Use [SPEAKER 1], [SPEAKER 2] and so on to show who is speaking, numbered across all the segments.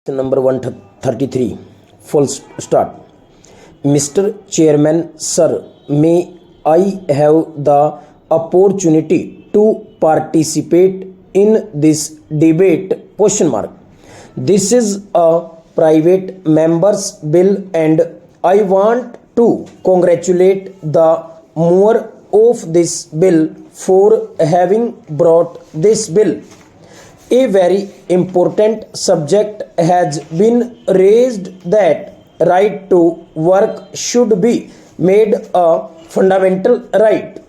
[SPEAKER 1] Number 133, full start. Mr. Chairman, sir, may I have the opportunity to participate in this debate? Question mark. This is a private member's bill and I want to congratulate the mover of this bill for having brought this bill. A very important subject has been raised that right to work should be made a fundamental right.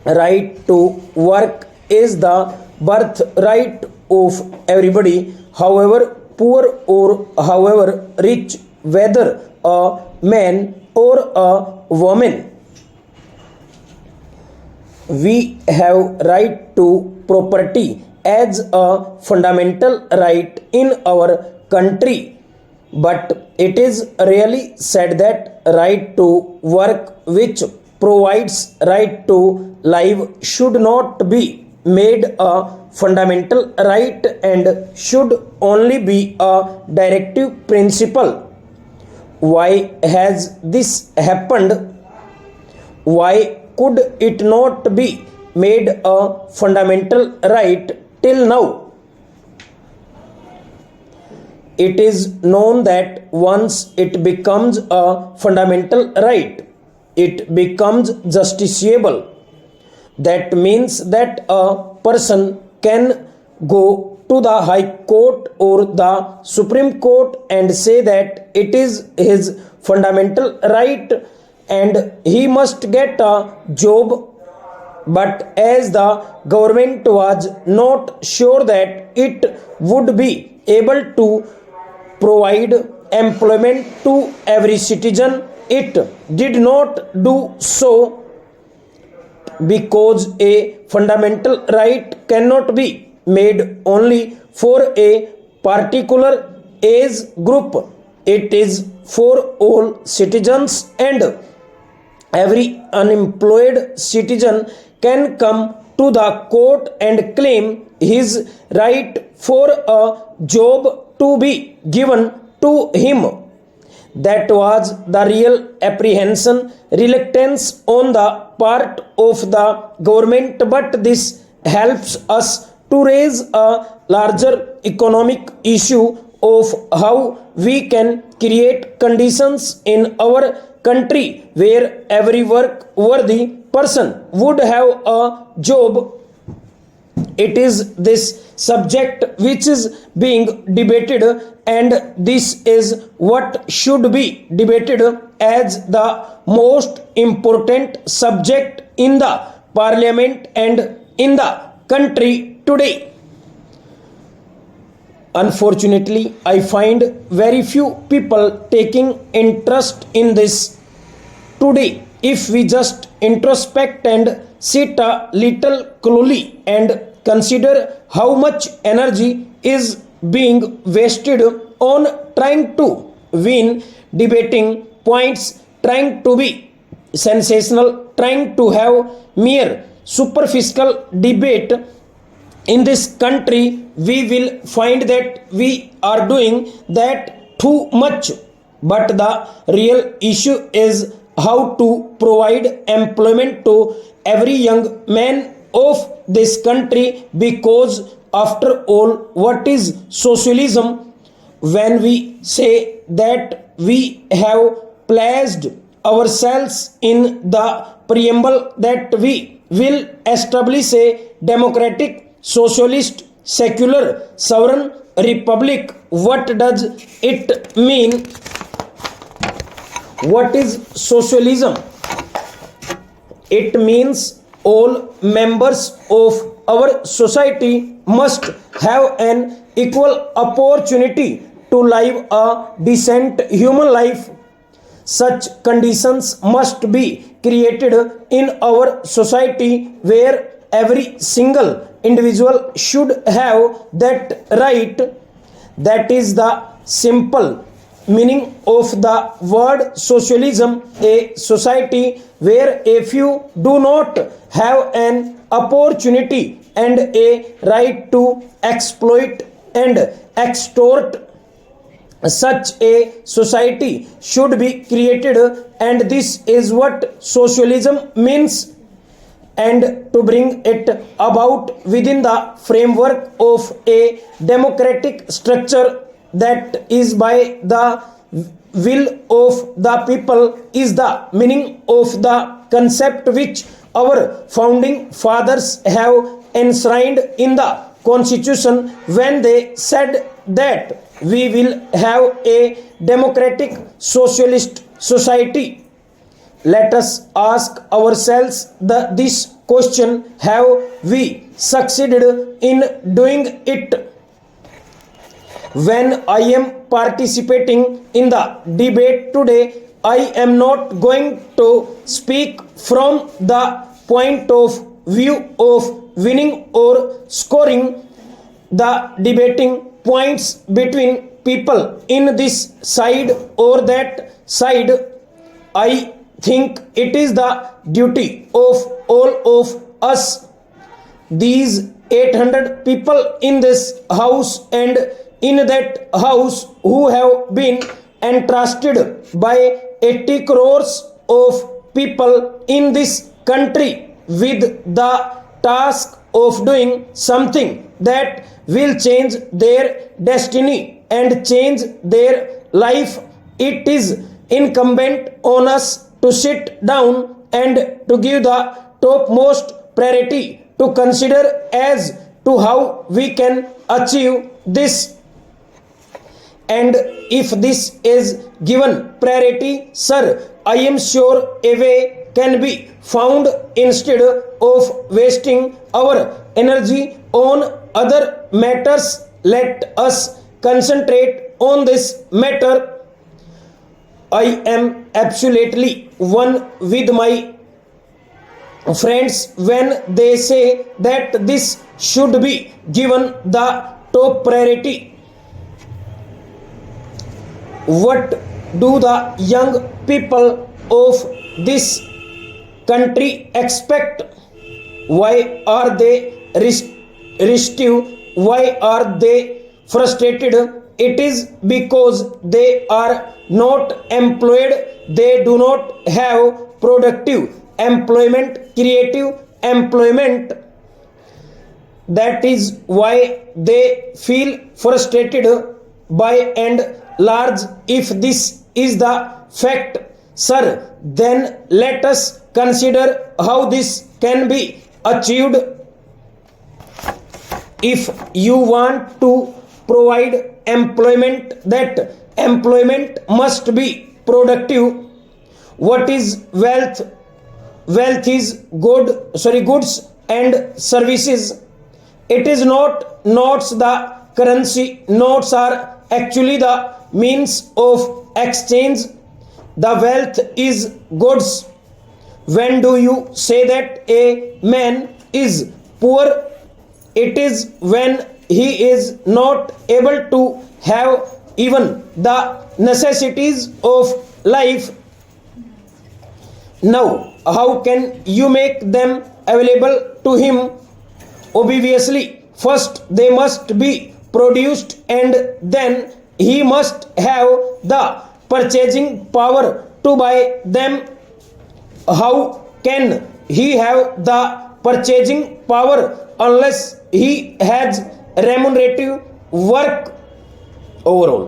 [SPEAKER 1] Right to work is the birthright of everybody, however poor or however rich, whether a man or a woman. We have right to property as a fundamental right in our country, but it is really said that right to work, which provides right to life, should not be made a fundamental right and should only be a directive principle. Why has this happened? Why could it not be made a fundamental right till now? It is known that once it becomes a fundamental right, it becomes justiciable. That means that a person can go to the High Court or the Supreme Court and say that it is his fundamental right and he must get a job. But as the government was not sure that it would be able to provide employment to every citizen, it did not do so, because a fundamental right cannot be made only for a particular age group. It is for all citizens, and every unemployed citizen can come to the court and claim his right for a job to be given to him. That was the real apprehension, reluctance on the part of the government, but this helps us to raise a larger economic issue of how we can create conditions in our country where every work-worthy person would have a job. It is this subject which is being debated, and this is what should be debated as the most important subject in the parliament and in the country today. Unfortunately, I find very few people taking interest in this today. If we just introspect and sit a little closely and consider how much energy is being wasted on trying to win debating points, trying to be sensational, trying to have mere superficial debate in this country, we will find that we are doing that too much. But the real issue is how to provide employment to every young man of this country, because after all, what is socialism? When we say that we have pledged ourselves in the preamble that we will establish a democratic, socialist, secular, sovereign republic, what does it mean? What is socialism? It means all members of our society must have an equal opportunity to live a decent human life. Such conditions must be created in our society where every single individual should have that right. That is the simple meaning of the word socialism, a society where a few do not have an opportunity and a right to exploit and extort such a society should be created, and this is what socialism means, and to bring it about within the framework of a democratic structure that is by the will of the people is the meaning of the concept which our founding fathers have enshrined in the constitution when they said that we will have a democratic socialist society. Let us ask ourselves this question: have we succeeded in doing it? When I am participating in the debate today, I am not going to speak from the point of view of winning or scoring. The debating points between people in this side or that side. I think it is the duty of all of us, these 800 people in this house and in that house, who have been entrusted by 80 crores of people in this country with the task of doing something that will change their destiny and change their life. It is incumbent on us to sit down and to give the topmost priority to consider as to how we can achieve this. And if this is given priority, sir, I am sure a way can be found instead of wasting our energy on other matters. Let us concentrate on this matter. I am absolutely one with my friends when they say that this should be given the top priority. What do the young people of this country expect? Why are they restive? Why are they frustrated? It is because they are not employed. They do not have productive employment, creative employment. That is why they feel frustrated by and large. If this is the fact, sir, then let us consider how this can be achieved. If you want to provide employment, that employment must be productive. What is wealth? Wealth is goods and services. It is not notes. The currency notes are actually the means of exchange. The wealth is goods. When do you say that a man is poor? It is when he is not able to have even the necessities of life. Now, how can you make them available to him? Obviously, first they must be produced, and then he must have the purchasing power to buy them. How can he have the purchasing power unless he has remunerative work overall?